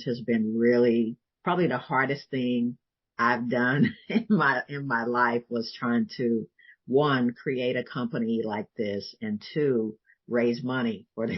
has been really probably the hardest thing I've done in my life was trying to, one, create a company like this, and two, raise money for the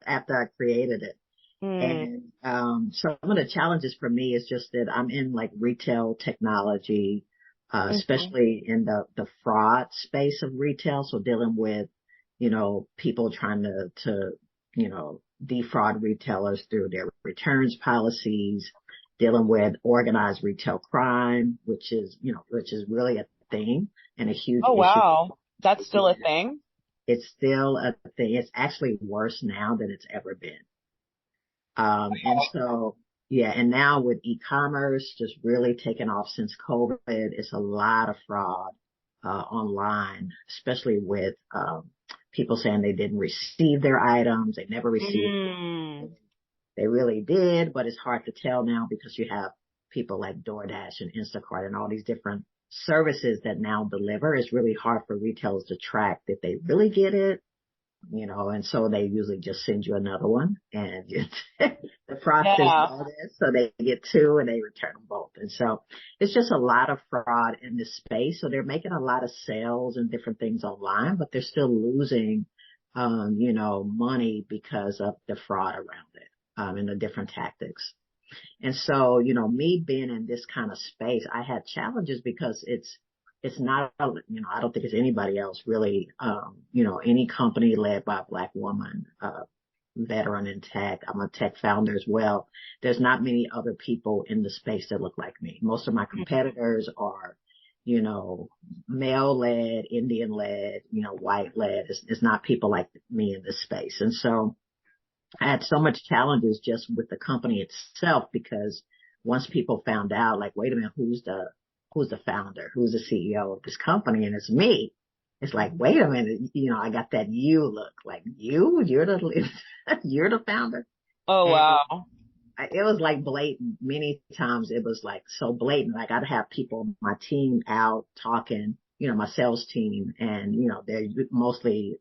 after I created it. Mm, And some of the challenges for me is just that I'm in like retail technology, mhm. especially in the fraud space of retail. So dealing with, people trying to, defraud retailers through their returns policies, dealing with organized retail crime, which is really a thing and a huge Oh, issue. wow. That's still a Yeah. thing? It's still a thing. It's actually worse now than it's ever been. And so, yeah, and now with e-commerce just really taking off since COVID, it's a lot of fraud, online, especially with, people saying they didn't receive their items. They never received. Mm. They really did, but it's hard to tell now because you have people like DoorDash and Instacart and all these different services that now deliver. It's really hard for retailers to track that they really get it, and so they usually just send you another one and the fraudsters Yeah. know this, so they get two and they return them both. And so it's just a lot of fraud in this space. So they're making a lot of sales and different things online, but they're still losing, money because of the fraud around it, and the different tactics. And so, me being in this kind of space, I had challenges because it's not, I don't think it's anybody else really, any company led by a black woman, veteran in tech. I'm a tech founder as well. There's not many other people in the space that look like me. Most of my competitors are, you know, male led, Indian led, white led. It's not people like me in this space. And so, I had so much challenges just with the company itself because once people found out, like, wait a minute, who's the founder? Who's the CEO of this company? And it's me. It's like, wait a minute, I got that you look, like you're the, you're the founder. Oh, And wow. it was like blatant. Many times it was like so blatant. Like I'd have people on my team out talking, my sales team, and they're mostly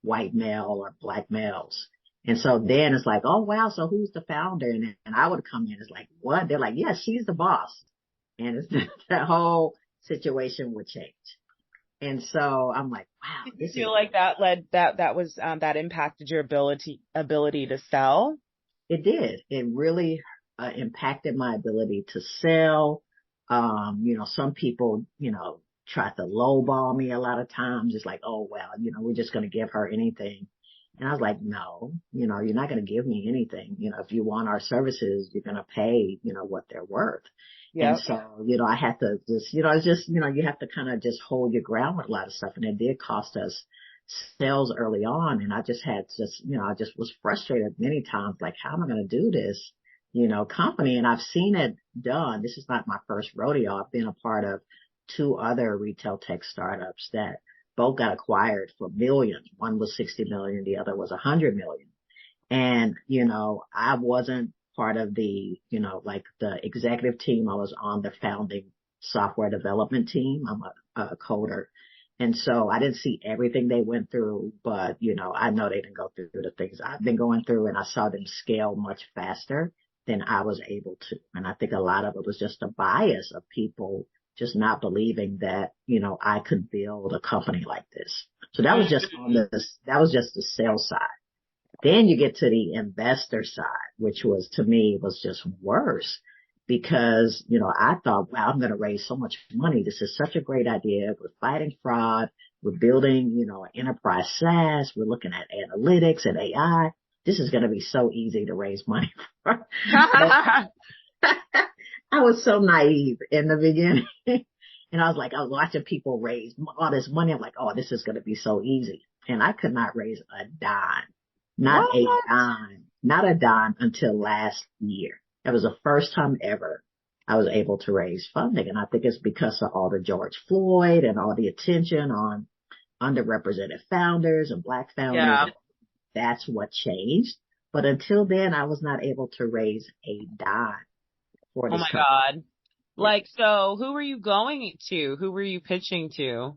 white male or black males. And so then it's like, oh wow, so who's the founder? And I would come in, it's like, what? They're like, yeah, she's the boss. And it's that whole situation would change. And so I'm like, wow, Did you this is feel like that led that was that impacted your ability to sell? It did. It really impacted my ability to sell. Some people, try to lowball me a lot of times. It's like, oh, well, we're just going to give her anything. And I was like, no, you're not going to give me anything. If you want our services, you're going to pay, what they're worth. And Yep. so, I had to just, it's just, you have to kind of just hold your ground with a lot of stuff. And it did cost us sales early on. And I just had just, I just was frustrated many times, like, how am I going to do this, company? And I've seen it done. This is not my first rodeo. I've been a part of two other retail tech startups that both got acquired for millions. One was 60 million. The other was 100 million. And, I wasn't part of the, like the executive team. I was on the founding software development team. I'm a coder. And so I didn't see everything they went through, but, I know they didn't go through the things I've been going through, and I saw them scale much faster than I was able to. And I think a lot of it was just a bias of people just not believing that, I could build a company like this. So that was just that was just the sales side. Then you get to the investor side, which was to me was just worse because, I thought, wow, I'm going to raise so much money. This is such a great idea. We're fighting fraud. We're building, an enterprise SaaS. We're looking at analytics and AI. This is going to be so easy to raise money for. And I was so naive in the beginning. And I was like, I was watching people raise all this money. I'm like, oh, this is going to be so easy. And I could not raise a dime, not a What? dime, not a dime until last year. It was the first time ever I was able to raise funding. And I think it's because of all the George Floyd and all the attention on underrepresented founders and black founders. Yeah. And that's what changed. But until then, I was not able to raise a dime for Oh this my company. God. Yeah. Like, so who were you going to? Who were you pitching to?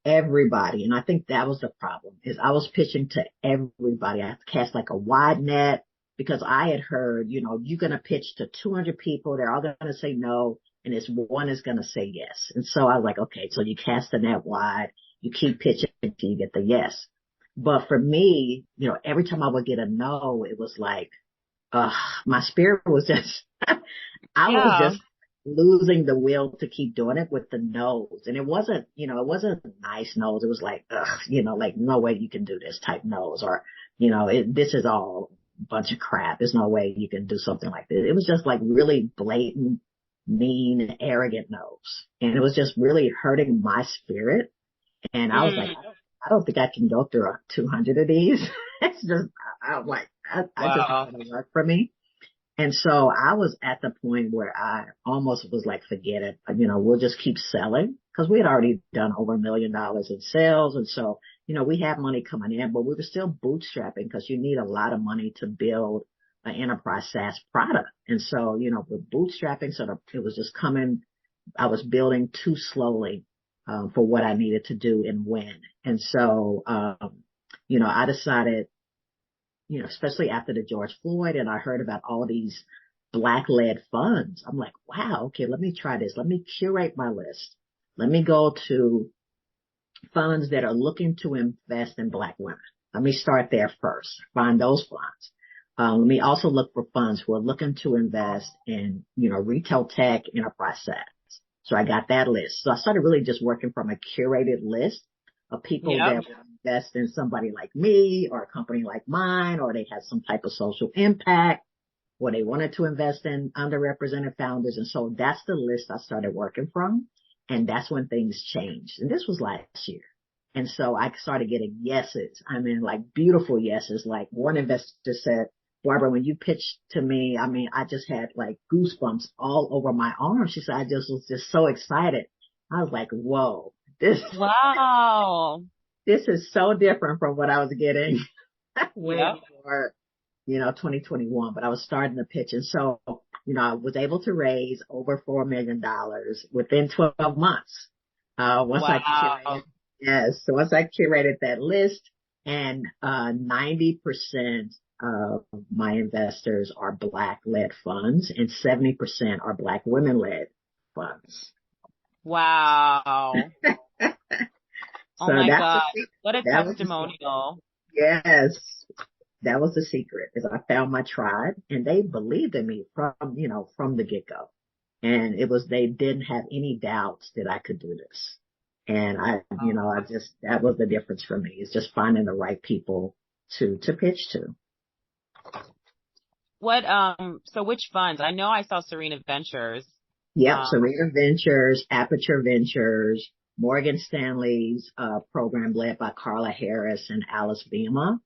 Everybody. And I think that was the problem is I was pitching to everybody. I had to cast like a wide net. because I had heard, you're going to pitch to 200 people. They're all going to say no. And this one is going to say yes. And so I was like, okay, so you cast the net wide. You keep pitching until you get the yes. But for me, every time I would get a no, it was like, uh, my spirit was just, I was Yeah. just losing the will to keep doing it with the no's. And it wasn't nice no's. It was like, like no way you can do this type no's, or, this is all a bunch of crap. There's no way you can do something like this. It was just like really blatant, mean, arrogant no's. And it was just really hurting my spirit. And I was like, Mm. I don't think I can go through 200 of these. It's just, I'm like, I just Wow. don't work for me. And so I was at the point where I almost was like, forget it. We'll just keep selling, because we had already done over $1 million in sales. And so, we had money coming in, but we were still bootstrapping, because you need a lot of money to build an enterprise SaaS product. And so, we're bootstrapping. So it was just coming. I was building too slowly, for what I needed to do and when. And so, I decided, especially after the George Floyd, and I heard about all these Black-led funds. I'm like, wow, okay, let me try this. Let me curate my list. Let me go to funds that are looking to invest in Black women. Let me start there first. Find those funds. Let me also look for funds who are looking to invest in, retail tech, enterprise SaaS. So I got that list. So I started really just working from a curated list of people Yep. that would invest in somebody like me, or a company like mine, or they had some type of social impact, or they wanted to invest in underrepresented founders. And so that's the list I started working from. And that's when things changed. And this was last year. And so I started getting yeses. I mean, like beautiful yeses. Like one investor said, Barbara, when you pitched to me, I mean, I just had like goosebumps all over my arm. She said, I just was just so excited. I was like, whoa, this, Wow. this is so different from what I was getting way Yep. before, 2021, but I was starting to pitch. And so, I was able to raise over $4 million within 12 months. Once I curated, Wow. yes. So once I curated that list, and, 90% of my investors are Black led funds, and 70% are Black women led funds. Wow. Oh So my that's the God. secret. What a That was the secret. testimonial. Yes. That was the secret, is I found my tribe, and they believed in me from the get go. And they didn't have any doubts that I could do this. And that was the difference for me, is just finding the right people to pitch to. So which funds? I know I saw Serena Ventures. Yep. Um, Serena Ventures, Aperture Ventures, Morgan Stanley's, program led by Carla Harris and Alice Bima. mhm.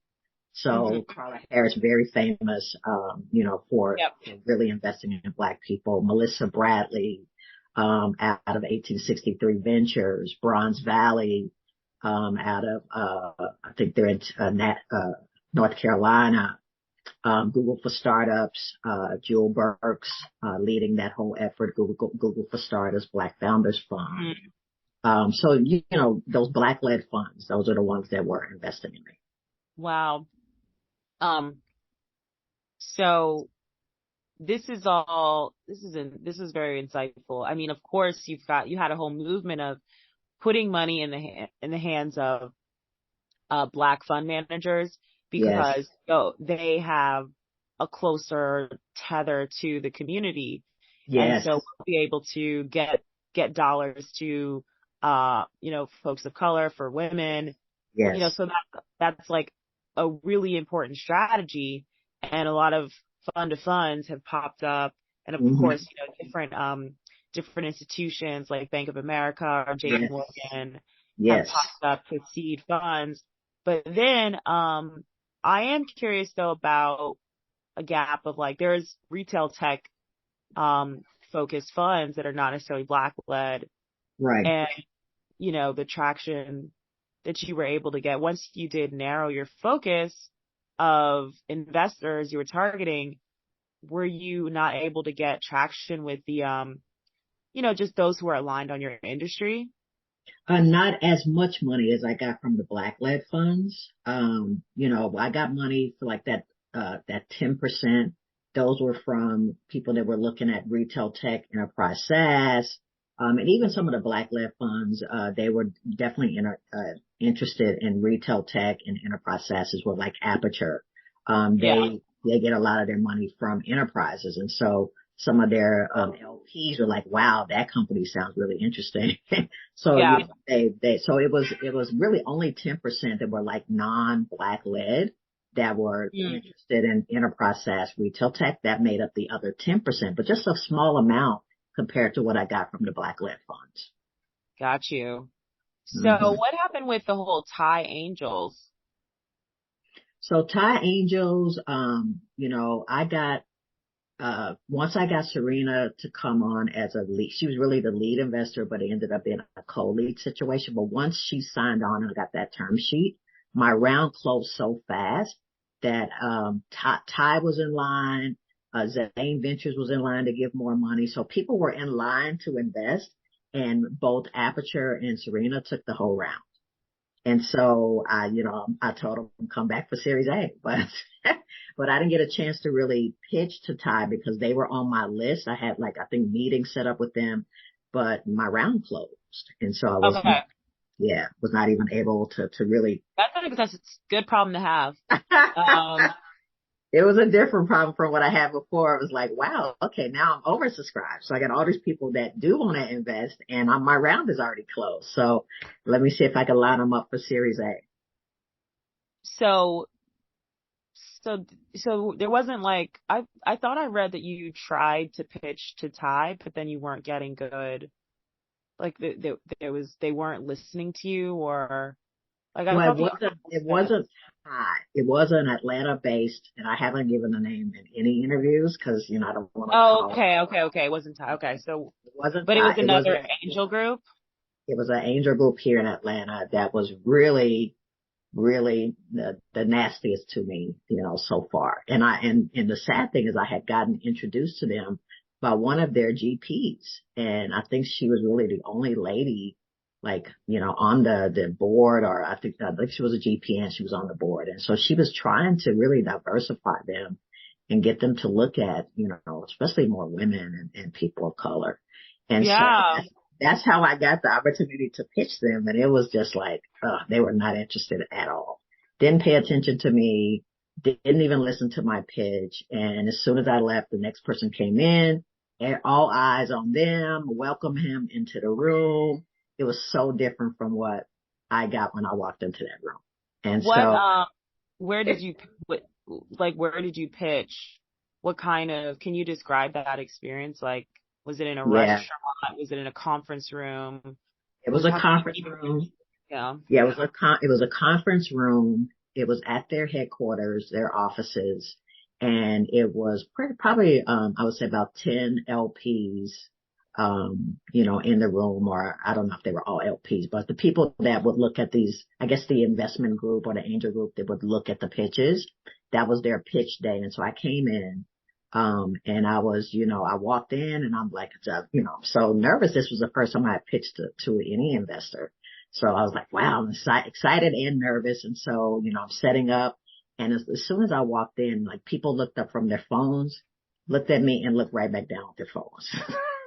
So Carla Harris, very famous, for Yep. really investing in Black people. Melissa Bradley, out of 1863 Ventures. Bronze Valley, out of, I think they're in, North Carolina. Google for Startups, Jewel Burks, leading that whole effort. Google for Startups, Black Founders Fund. Mhm. So, those Black led funds, those are the ones that were investing in me. Wow. Um, so this is very insightful. I mean, of course, you had a whole movement of putting money in the hands of Black fund managers, Yes. because they have a closer tether to the community, and Yes. so we'll be able to get dollars to folks of color, for women, Yes. so that's like a really important strategy. And a lot of fund of funds have popped up, and of Hmm. course, different institutions like Bank of America or JP Yes. Morgan have Yes. popped up to seed funds. But then, I am curious though about a gap of, like, there's retail tech, focused funds that are not necessarily Black led, Right. and, the traction that you were able to get once you did narrow your focus of investors you were targeting. Were you not able to get traction with the, just those who are aligned on your industry? Not as much money as I got from the Black led funds. I got money for like that that 10%. Those were from people that were looking at retail tech, enterprise SaaS, and even some of the black led funds. They were definitely interested in retail tech and enterprise SaaS as well, like Aperture. Yeah. They get a lot of their money from enterprises. And so some of their, LPs were like, wow, that company sounds really interesting. So, Yeah. you know, so it was really only 10% that were like non-black led that were Mm, interested in enterprise SaaS retail tech. That made up the other 10%, but just a small amount compared to what I got from the black led funds. got you. So Hmm. what happened with the whole Thai Angels? So Thai Angels, once I got Serena to come on as a lead, she was really the lead investor, but it ended up being a co-lead situation. But once she signed on and got that term sheet, my round closed so fast that, Ty was in line, Zane Ventures was in line to give more money. So people were in line to invest, and both Aperture and Serena took the whole round. And so I told them come back for Series A, but but I didn't get a chance to really pitch to Ty because they were on my list. I had like I think meetings set up with them, but my round closed, and so I was Okay. was not even able to really. That's a good problem to have. Um, It was a different problem from what I had before. It was like, wow, okay, now I'm oversubscribed. So I got all these people that do want to invest and my round is already closed. So let me see if I can line them up for Series A. so, so, so there wasn't like, I thought I read that you tried to pitch to Ty, but then you weren't getting good, like they weren't listening to you or like I Well, thought the it that. wasn't high. It was an Atlanta based, and I haven't given a name in any interviews because, I don't want to Oh, call. okay. It wasn't Ty. Okay. So, It wasn't but it was high. another angel group. It was an angel group here in Atlanta that was really, really the nastiest to me, so far. And the sad thing is I had gotten introduced to them by one of their GPs. And I think she was really the only lady, like, on the board, or I think she was a GP and she was on the board. And so she was trying to really diversify them and get them to look at, especially more women and people of color. And so Yeah. that's how I got the opportunity to pitch them. And it was just like, they were not interested at all. Didn't pay attention to me. Didn't even listen to my pitch. And as soon as I left, the next person came in and all eyes on them, welcome him into the room. It was so different from what I got when I walked into that room. And What, so where did you, what, like, where did you pitch? What kind of, can you describe that experience? Like, was it in a yeah, restaurant? Was it in a conference room? it was Was, a how can conference you, room. yeah. Yeah, it was a conference room. It was at their headquarters, their offices, and it was probably I would say about 10 LPs in the room, or I don't know if they were all LPs, but the people that would look at these, I guess the investment group or the angel group that would look at the pitches, that was their pitch day. And so I came in and I was, I walked in and I'm like, so nervous. This was the first time I had pitched to any investor. So I was like, wow, I'm excited and nervous. And so, I'm setting up. And as soon as I walked in, like people looked up from their phones, looked at me and looked right back down at their phones.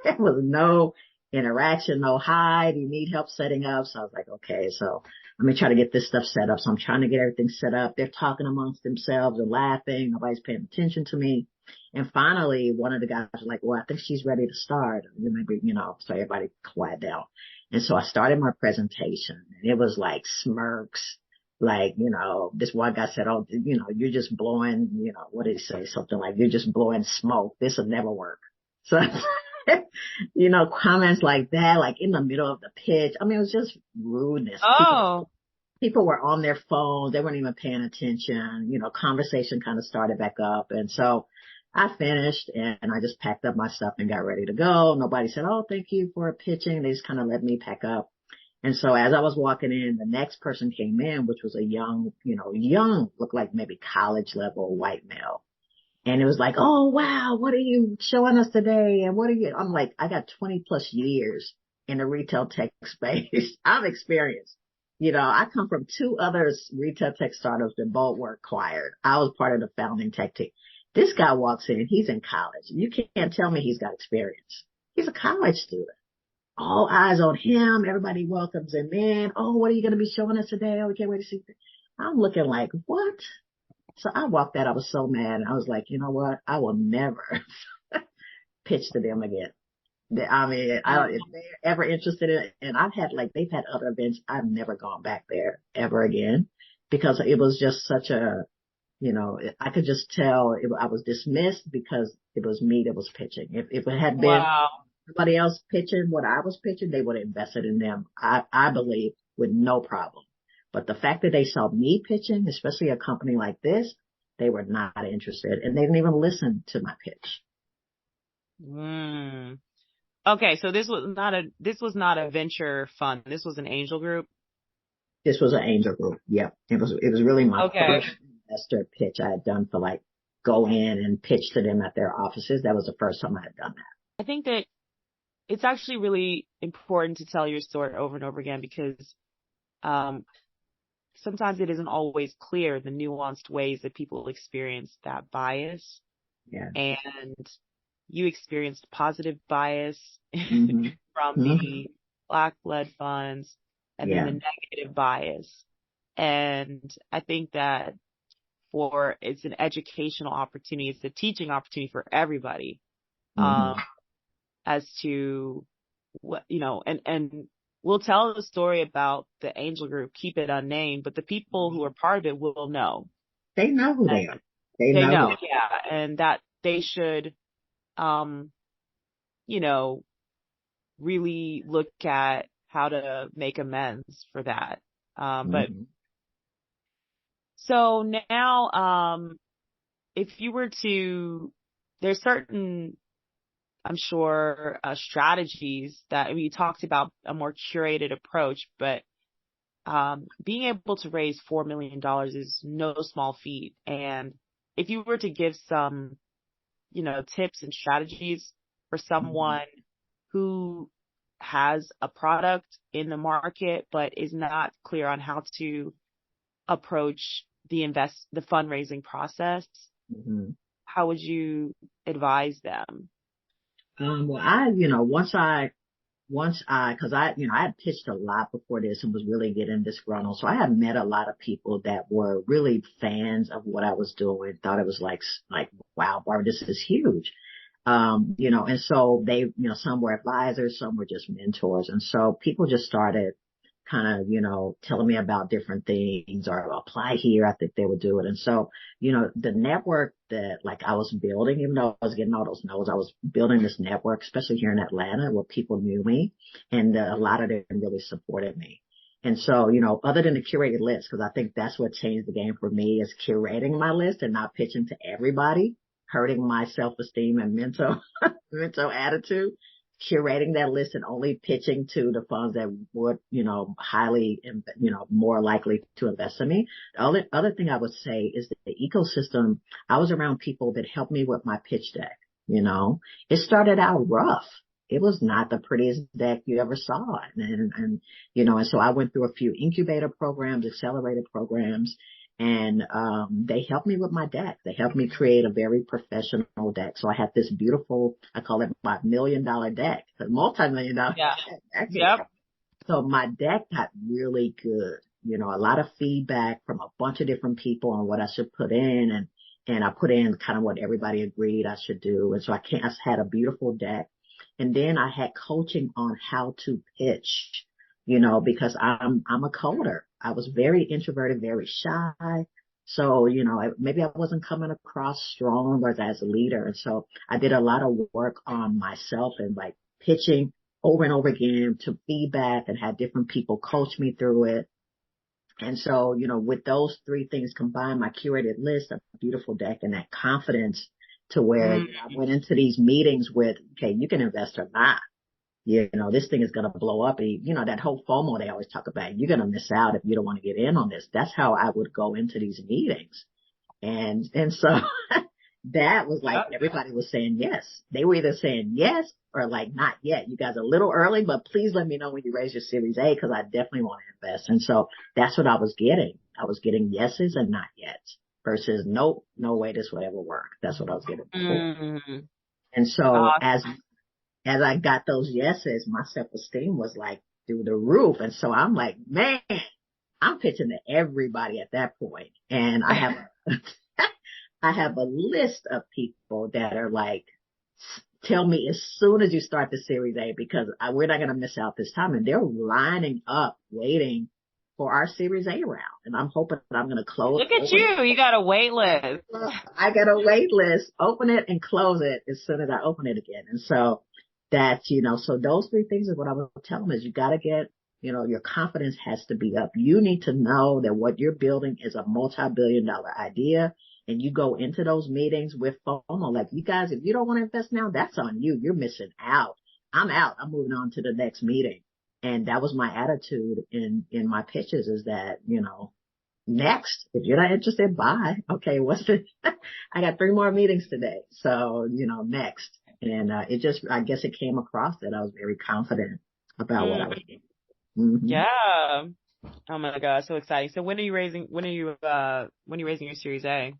There was no interaction, no hi, do you need help setting up? So I was like, okay, so let me try to get this stuff set up. So I'm trying to get everything set up. They're talking amongst themselves and laughing. Nobody's paying attention to me. And finally, one of the guys was like, well, I think she's ready to start. Maybe, so everybody quiet down. And so I started my presentation and it was like smirks. Like, this one guy said, oh, you're just blowing, what did he say? Something like, you're just blowing smoke. This will never work. So, comments like that, like in the middle of the pitch. I mean, it was just rudeness. Oh, People were on their phones. They weren't even paying attention. Conversation kind of started back up. And so I finished and I just packed up my stuff and got ready to go. Nobody said, oh, thank you for pitching. They just kind of let me pack up. And so as I was walking in, the next person came in, which was a young, looked like maybe college level white male. And it was like, oh wow, what are you showing us today? And what are you, I'm like, I got 20 plus years in the retail tech space. I'm experienced, I come from two other retail tech startups that both were acquired. I was part of the founding tech team. This guy walks in, he's in college. You can't tell me he's got experience. He's a college student. All eyes on him. Everybody welcomes him in. Oh, what are you going to be showing us today? Oh, we can't wait to see. I'm looking like, what? So I walked out. I was so mad. And I was like, you know what? I will never pitch to them again. I mean, if they're ever interested in it, and they've had other events. I've never gone back there ever again because it was just such a, I could just tell I was dismissed because it was me that was pitching. If it had been Wow. somebody else pitching what I was pitching, they would have invested in them, I believe, with no problem. But the fact that they saw me pitching, especially a company like this, they were not interested and they didn't even listen to my pitch. Mm. Okay, so this was not a venture fund. This was an angel group. This was an angel group. Yep. It was really my Okay. first investor pitch I had done for go in and pitch to them at their offices. That was the first time I had done that. I think that it's actually really important to tell your story over and over again because sometimes it isn't always clear the nuanced ways that people experience that bias. Yeah. And you experienced positive bias Mm-hmm. from the Black-led funds and then the negative bias. And I think that it's an educational opportunity. It's a teaching opportunity for everybody. As to what, and we'll tell the story about the angel group, keep it unnamed, but the people who are part of it will know. They know who they are. They know, yeah. And that they should, really look at how to make amends for that. But so now, if you were there's certain, I'm sure, strategies that you talked about a more curated approach, but being able to raise $4 million is no small feat. And if you were to give some, tips and strategies for someone who has a product in the market, but is not clear on how to approach the fundraising process, how would you advise them? Well, cause I had pitched a lot before this and was really getting disgruntled. So I had met a lot of people that were really fans of what I was doing, thought it was like, wow, Barbara, this is huge. And so they, some were advisors, some were just mentors. And so people just started kind of, telling me about different things or apply here. I think they would do it. And so, the network that I was building, even though I was getting all those no's, I was building this network, especially here in Atlanta where people knew me and a lot of them really supported me. And so, other than the curated list, because I think that's what changed the game for me is curating my list and not pitching to everybody, hurting my self-esteem and mental attitude. Curating that list and only pitching to the funds that would, highly, more likely to invest in me. The other thing I would say is that the ecosystem, I was around people that helped me with my pitch deck. It started out rough. It was not the prettiest deck you ever saw. And so I went through a few incubator programs, accelerator programs, and they helped me with my deck. They helped me create a very professional deck. So I had this beautiful, I call it my $1 million deck, a multi-million-dollar deck. Yep. So my deck got really good. A lot of feedback from a bunch of different people on what I should put in, and I put in kind of what everybody agreed I should do. And so I had a beautiful deck. And then I had coaching on how to pitch, because I'm a coder. I was very introverted, very shy. So, maybe I wasn't coming across strong as a leader. And so I did a lot of work on myself and pitching over and over again to feedback and had different people coach me through it. And so, with those three things combined, my curated list, a beautiful deck and that confidence to where I went into these meetings with, okay, you can invest or not. This thing is going to blow up. That whole FOMO they always talk about, you're going to miss out if you don't want to get in on this. That's how I would go into these meetings. And so, that was like Yep. everybody was saying yes. They were either saying yes or like not yet. You guys are a little early, but please let me know when you raise your Series A because I definitely want to invest. And so that's what I was getting. I was getting yeses and not yet versus nope, no way this will ever work. That's what I was getting before. Mm, And so awesome. as I got those yeses, my self-esteem was like through the roof. And so I'm like, man, I'm pitching to everybody at that point. And I have I have a list of people that are like, tell me as soon as you start the Series A because we're not going to miss out this time. And they're lining up waiting for our Series A round. And I'm hoping that I'm going to close. Look at you. You got a wait list. I got a wait list, open it and close it as soon as I open it again. And so that, so those three things is what I would tell them is you got to get, your confidence has to be up. You need to know that what you're building is a multi-billion-dollar idea. And you go into those meetings with FOMO. Like you guys, if you don't want to invest now, that's on you. You're missing out. I'm out. I'm moving on to the next meeting. And that was my attitude in my pitches is that, next, if you're not interested, bye. Okay. I got 3 more meetings today. So, next. And, I guess it came across that I was very confident about what I was doing. Mm-hmm. Yeah. Oh my God, so exciting. So when are you raising your Series A?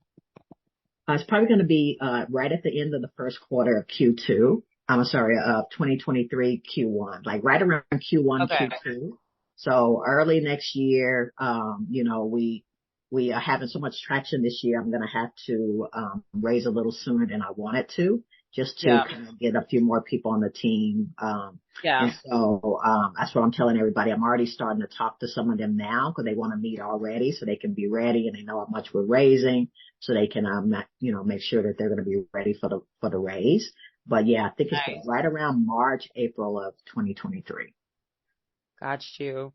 It's probably going to be, right at the end of the first quarter of Q2. I'm sorry, 2023 Q1, like right around Q1, Okay. Q2. So early next year, we are having so much traction this year. I'm going to have to, raise a little sooner than I wanted to just to Yeah. kind of get a few more people on the team. Yeah. And so, that's what I'm telling everybody. I'm already starting to talk to some of them now because they want to meet already so they can be ready and they know how much we're raising so they can, make sure that they're going to be ready for the raise. But yeah, I think it's Nice. right around March, April of 2023. Got you.